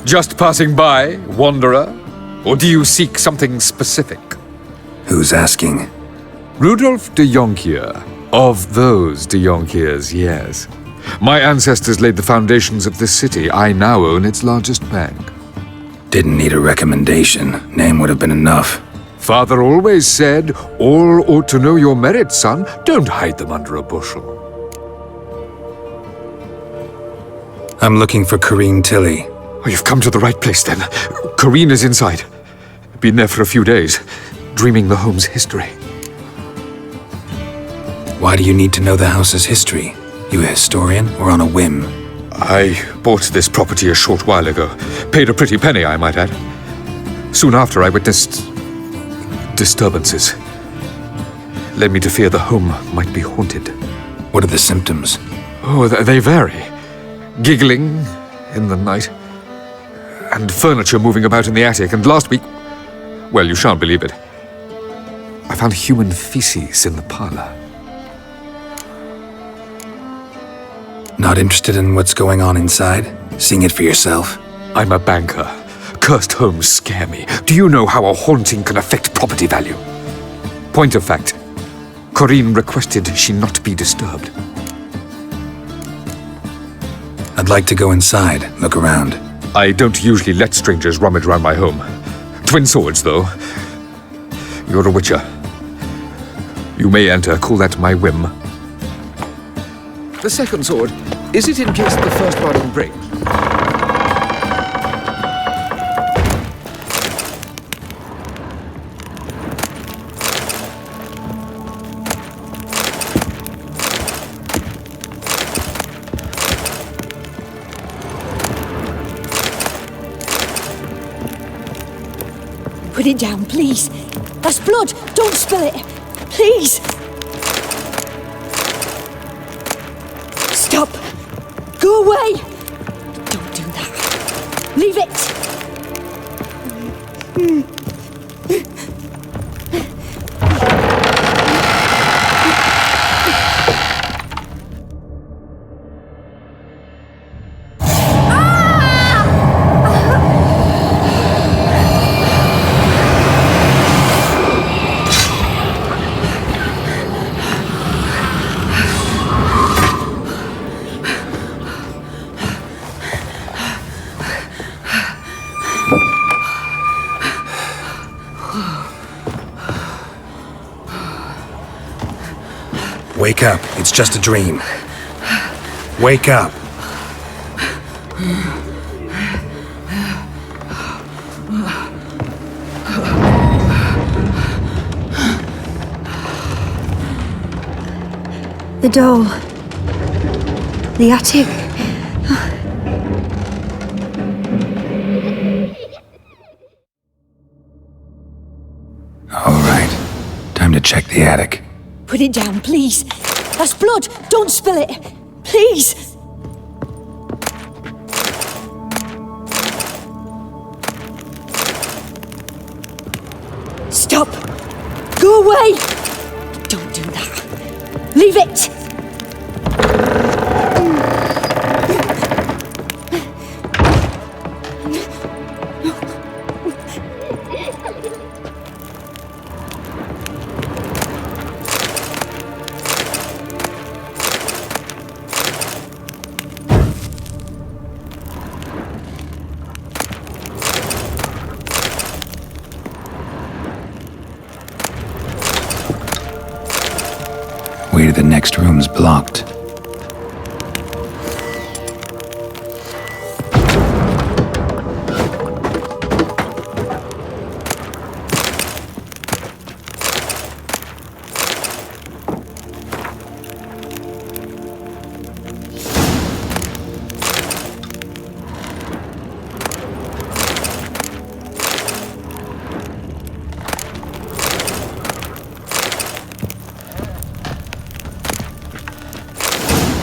Just passing by, wanderer? Or do you seek something specific? Who's asking? Rudolf de Jonkier. Of those de Jonkiers, yes. My ancestors laid the foundations of this city. I now own its largest bank. Didn't need a recommendation. Name would have been enough. Father always said, all ought to know your merits, son. Don't hide them under a bushel. I'm looking for Corinne Tilly. Oh, you've come to the right place, then. Corinne is inside. Been there for a few days, dreaming the home's history. Why do you need to know the house's history? You a historian or on a whim? I bought this property a short while ago. Paid a pretty penny, I might add. Soon after, I witnessed disturbances. Led me to fear the home might be haunted. What are the symptoms? Oh, they vary. Giggling in the night, and furniture moving about in the attic, and last week, well, you shan't believe it, I found human feces in the parlor. Not interested in what's going on inside? Seeing it for yourself? I'm a banker. Cursed homes scare me. Do you know how a haunting can affect property value? Point of fact, Corinne requested she not be disturbed. I'd like to go inside, look around. I don't usually let strangers rummage around my home. Twin swords, though. You're a witcher. You may enter, call that my whim. The second sword, is it in case the first one breaks? Put it down, please. That's blood. Don't spill it. Please. Stop. Go away. Don't do that. Leave it. Wake up, it's just a dream. Wake up. The doll. The attic. All right, time to check the attic. Put it down, please. That's blood. Don't spill it. Please. Stop. Go away. Don't do that. Leave it. Way to the next room's blocked.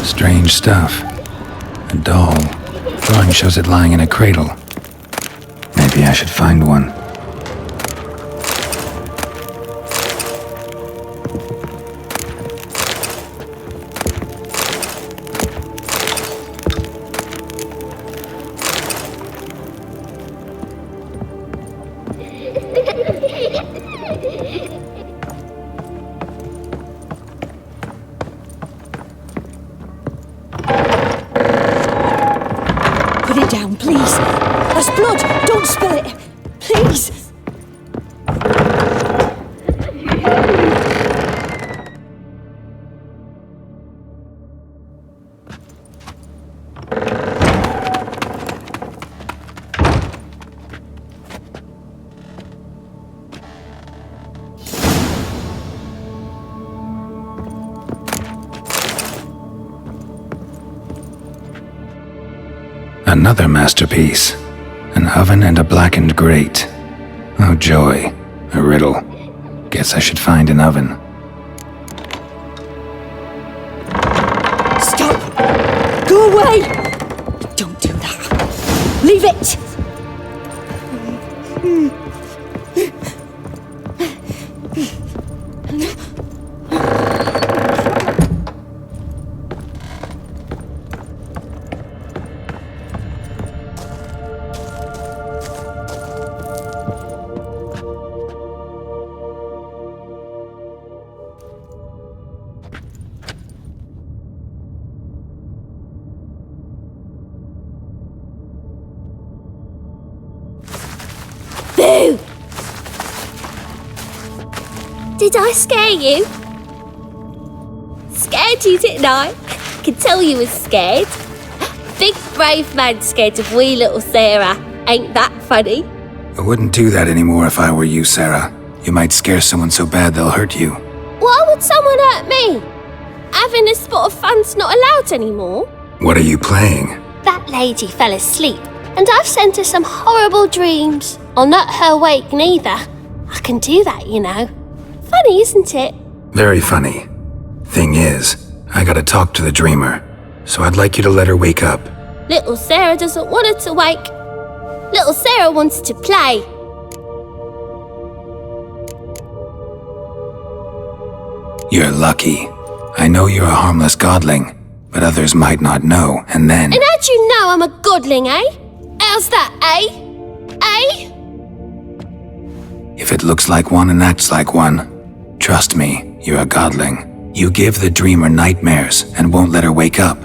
Strange stuff. A doll. Drawing shows it lying in a cradle. Maybe I should find one. Put it down, please. There's blood. Don't spill it. Please. Another masterpiece. An oven and a blackened grate. Oh joy. A riddle. Guess I should find an oven. Stop! Go away! Don't do that. Leave it! Boo! Did I scare you? Scared you, didn't I? Could tell you was scared. Big brave man scared of wee little Sarah. Ain't that funny? I wouldn't do that anymore if I were you, Sarah. You might scare someone so bad they'll hurt you. Why would someone hurt me? Having a spot of fun's not allowed anymore. What are you playing? That lady fell asleep, and I've sent her some horrible dreams. I'll not her wake neither. I can do that, you know. Funny, isn't it? Very funny. Thing is, I gotta talk to the dreamer, so I'd like you to let her wake up. Little Sarah doesn't want her to wake. Little Sarah wants to play. You're lucky. I know you're a harmless godling, but others might not know, and then... And how'd you know I'm a godling, eh? How's that, eh? Eh? If it looks like one and acts like one, trust me, you're a godling. You give the dreamer nightmares and won't let her wake up.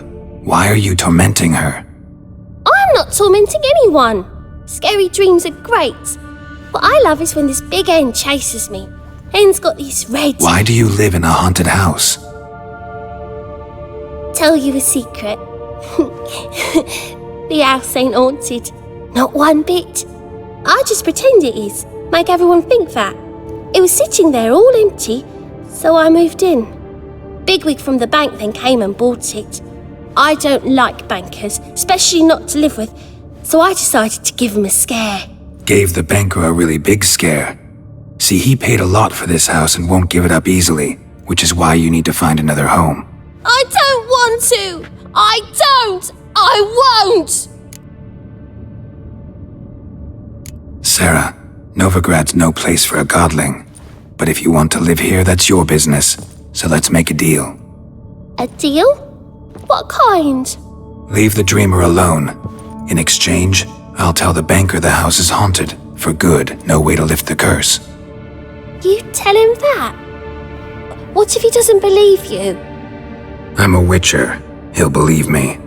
Why are you tormenting her? I'm not tormenting anyone. Scary dreams are great. What I love is when this big hen chases me. Hen's got these red... Why do you live in a haunted house? Tell you a secret. The house ain't haunted. Not one bit. I just pretend it is. Make everyone think that. It was sitting there all empty, so I moved in. Bigwig from the bank then came and bought it. I don't like bankers, especially not to live with, so I decided to give him a scare. Gave the banker a really big scare. See, he paid a lot for this house and won't give it up easily, which is why you need to find another home. I don't want to! I don't! I won't! Sarah, Novigrad's no place for a godling. But if you want to live here, that's your business. So let's make a deal. A deal? What kind? Leave the dreamer alone. In exchange, I'll tell the banker the house is haunted. For good, no way to lift the curse. You tell him that? What if he doesn't believe you? I'm a witcher. He'll believe me.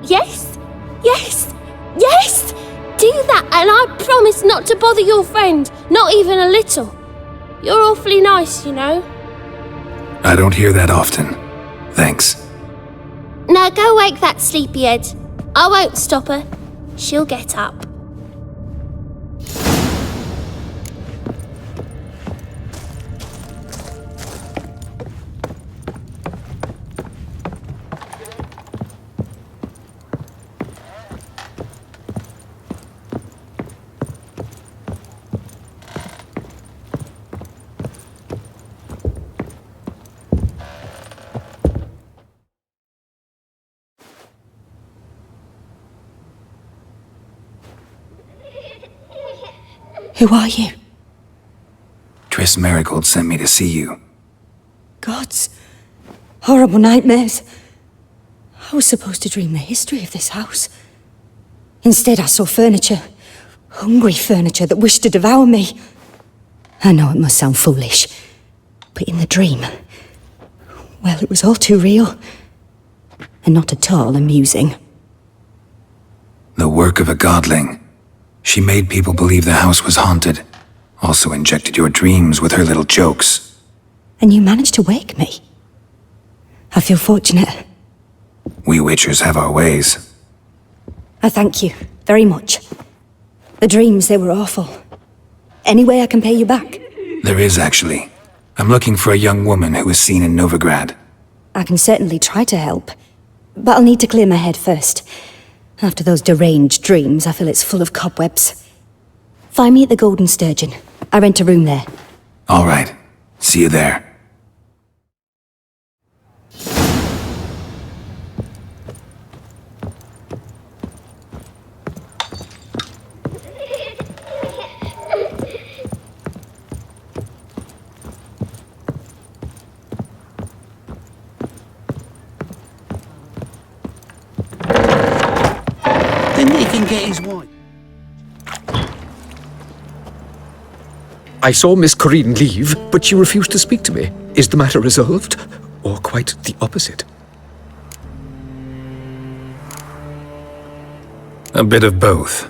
Yes, yes, yes! Do that and I promise not to bother your friend, not even a little. You're awfully nice, you know. I don't hear that often. Thanks. Now go wake that sleepyhead. I won't stop her. She'll get up. Who are you? Triss Marigold sent me to see you. Gods. Horrible nightmares. I was supposed to dream the history of this house. Instead, I saw furniture. Hungry furniture that wished to devour me. I know it must sound foolish, but in the dream, well, it was all too real. And not at all amusing. The work of a godling. She made people believe the house was haunted. Also injected your dreams with her little jokes. And you managed to wake me. I feel fortunate. We witchers have our ways. I thank you very much. The dreams, they were awful. Any way I can pay you back? There is, actually. I'm looking for a young woman who was seen in Novigrad. I can certainly try to help. But I'll need to clear my head first. After those deranged dreams, I feel it's full of cobwebs. Find me at the Golden Sturgeon. I rent a room there. All right. See you there. Then he can get his wife. I saw Miss Corinne leave, but she refused to speak to me. Is the matter resolved? Or quite the opposite? A bit of both.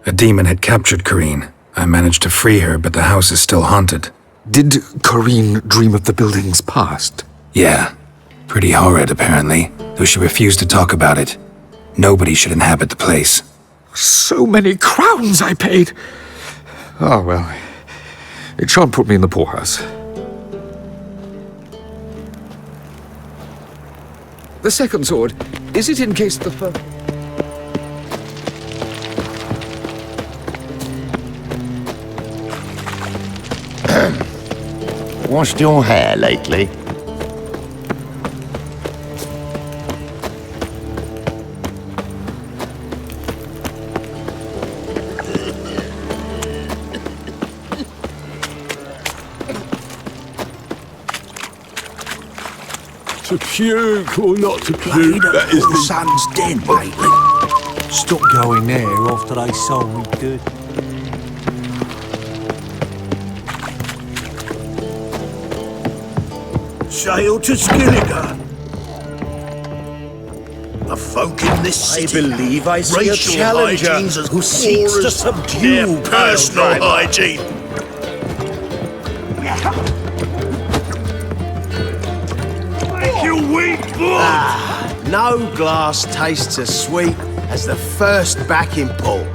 A demon had captured Corinne. I managed to free her, but the house is still haunted. Did Corinne dream of the building's past? Yeah. Pretty horrid, apparently, though she refused to talk about it. Nobody should inhabit the place. So many crowns I paid! Oh, well. It shan't put me in the poorhouse. The second sword, is it in case the first... Washed your hair lately? To puke or not to puke, that is The the... sun's dead lately. Stop going there after they sold me good. Sail to Skilliger. The folk in this city, I believe I see a racial challenger hygiene's as who seeks poor to as subdue their personal Pale Driver. hygiene. You weak blood! No glass tastes as sweet as the first backing pull.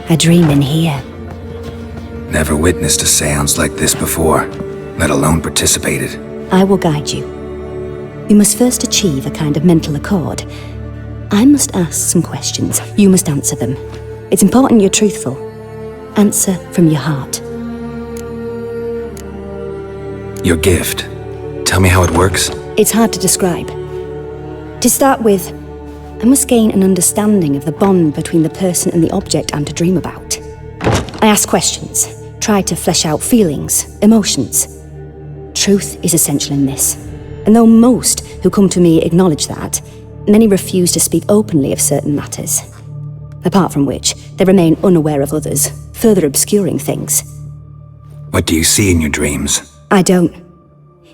I dream in here. Never witnessed a seance like this before, let alone participated. I will guide you. You must first achieve a kind of mental accord. I must ask some questions. You must answer them. It's important you're truthful. Answer from your heart. Your gift. Tell me how it works. It's hard to describe. To start with, I must gain an understanding of the bond between the person and the object I'm to dream about. I ask questions, try to flesh out feelings, emotions. Truth is essential in this, and though most who come to me acknowledge that, many refuse to speak openly of certain matters. Apart from which, they remain unaware of others, further obscuring things. What do you see in your dreams? I don't.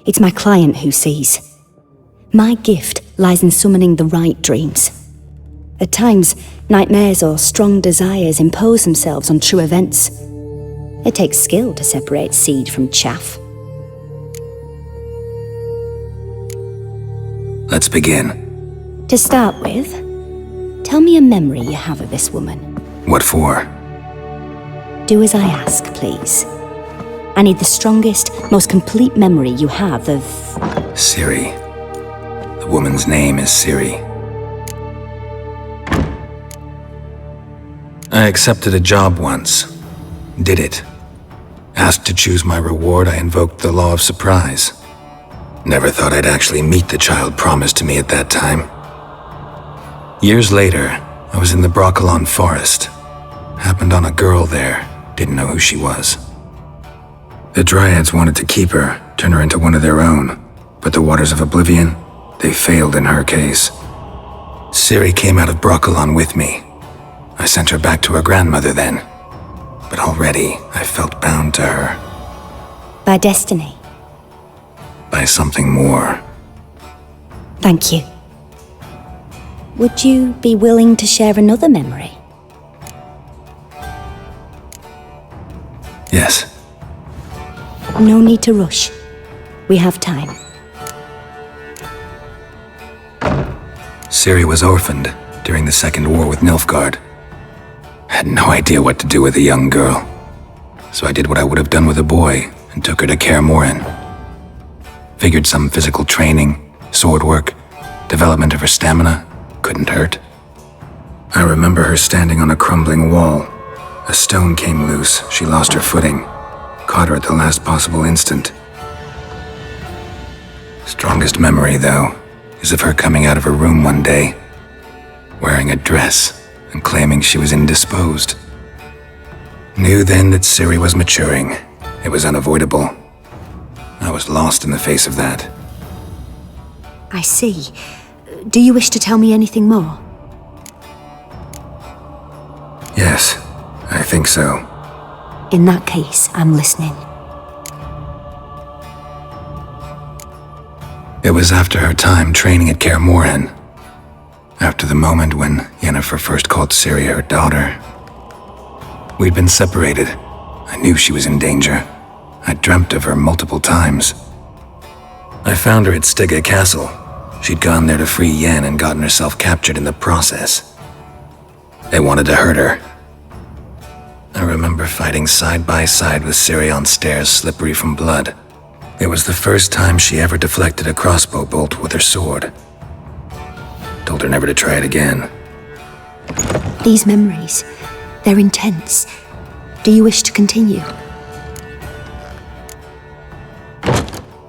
It's my client who sees. My gift lies in summoning the right dreams. At times, nightmares or strong desires impose themselves on true events. It takes skill to separate seed from chaff. Let's begin. To start with, tell me a memory you have of this woman. What for? Do as I ask, please. I need the strongest, most complete memory you have of... Siri. The woman's name is Siri. I accepted a job once. Did it. Asked to choose my reward, I invoked the law of surprise. Never thought I'd actually meet the child promised to me at that time. Years later, I was in the Broccolon forest. Happened on a girl there. Didn't know who she was. The Dryads wanted to keep her, turn her into one of their own. But the Waters of Oblivion, they failed in her case. Siri came out of Broccolon with me. I sent her back to her grandmother then. but already I felt bound to her. By destiny. By something more. Thank you. Would you be willing to share another memory? Yes. No need to rush. We have time. Ciri was orphaned during the Second War with Nilfgaard. Had no idea what to do with a young girl. So I did what I would have done with a boy and took her to Kaer Morhen. Figured some physical training, sword work, development of her stamina couldn't hurt. I remember her standing on a crumbling wall. A stone came loose, she lost her footing, caught her at the last possible instant. Strongest memory, though, is of her coming out of her room one day, wearing a dress and claiming she was indisposed. Knew then that Ciri was maturing. It was unavoidable. I was lost in the face of that. I see. Do you wish to tell me anything more? Yes, I think so. In that case, I'm listening. It was after her time training at Kaer Morhen. After the moment when Yennefer first called Ciri her daughter. We'd been separated. I knew she was in danger. I dreamt of her multiple times. I found her at Stygga Castle. She'd gone there to free Yen and gotten herself captured in the process. They wanted to hurt her. I remember fighting side by side with Ciri on stairs slippery from blood. It was the first time she ever deflected a crossbow bolt with her sword. Told her never to try it again. These memories, they're intense. Do you wish to continue?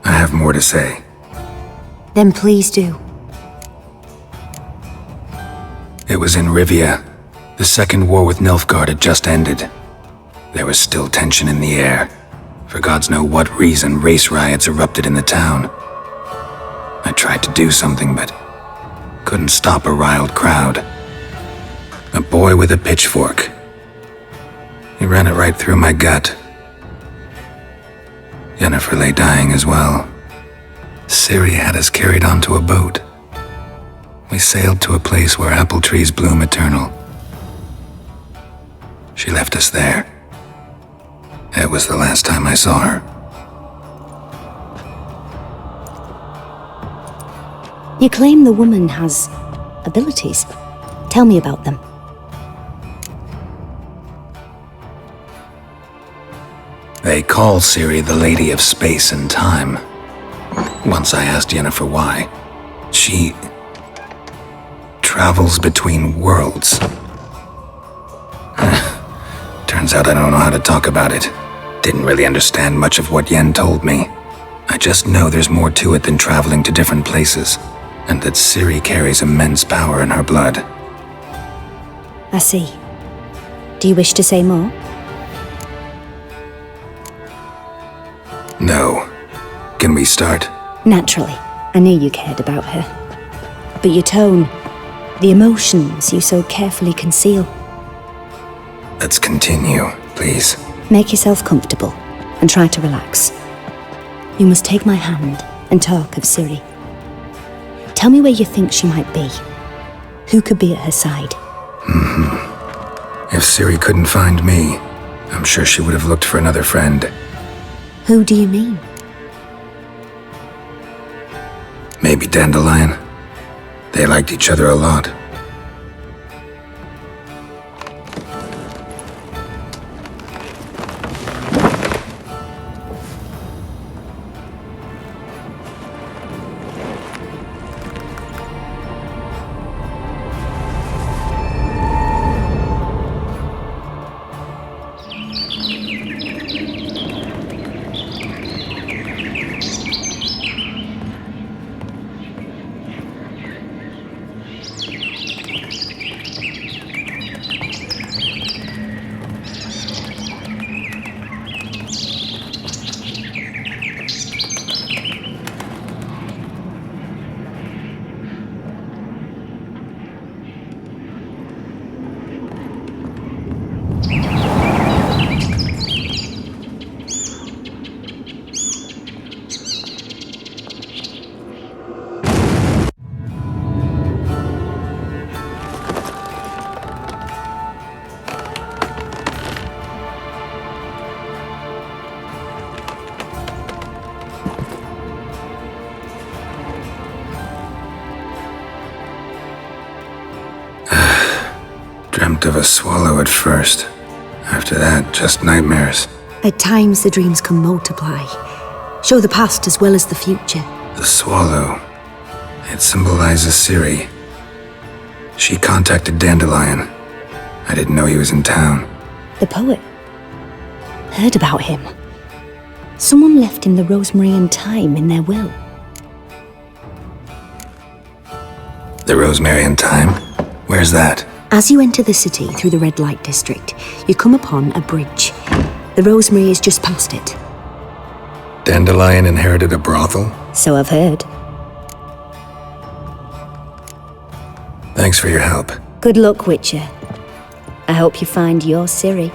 I have more to say. Then please do. It was in Rivia. The Second War with Nilfgaard had just ended. There was still tension in the air. For gods know what reason, race riots erupted in the town. I tried to do something, but couldn't stop a riled crowd. A boy with a pitchfork. He ran it right through my gut. Yennefer lay dying as well. Ciri had us carried onto a boat. We sailed to a place where apple trees bloom eternal. She left us there. It was the last time I saw her. You claim the woman has abilities. Tell me about them. They call Ciri the Lady of Space and Time. Once I asked Yennefer why. She travels between worlds. Turns out I don't know how to talk about it. Didn't really understand much of what Yen told me. I just know there's more to it than traveling to different places, and that Ciri carries immense power in her blood. I see. Do you wish to say more? No. Can we start? Naturally. I knew you cared about her. But your tone, the emotions you so carefully conceal. Let's continue, please. Make yourself comfortable and try to relax. You must take my hand and talk of Ciri. Tell me where you think she might be. Who could be at her side? If Ciri couldn't find me, I'm sure she would have looked for another friend. Who do you mean? Maybe Dandelion. They liked each other a lot. Dreamt of a swallow at first. After that, just nightmares. At times, the dreams can multiply, show the past as well as the future. The swallow. It symbolizes Ciri. She contacted Dandelion. I didn't know he was in town. The poet. Heard about him. Someone left him the rosemary and thyme in their will. The rosemary and thyme? Where's that? As you enter the city through the red light district, you come upon a bridge. The rosemary is just past it. Dandelion inherited a brothel? So I've heard. Thanks for your help. Good luck, Witcher. I hope you find your Ciri.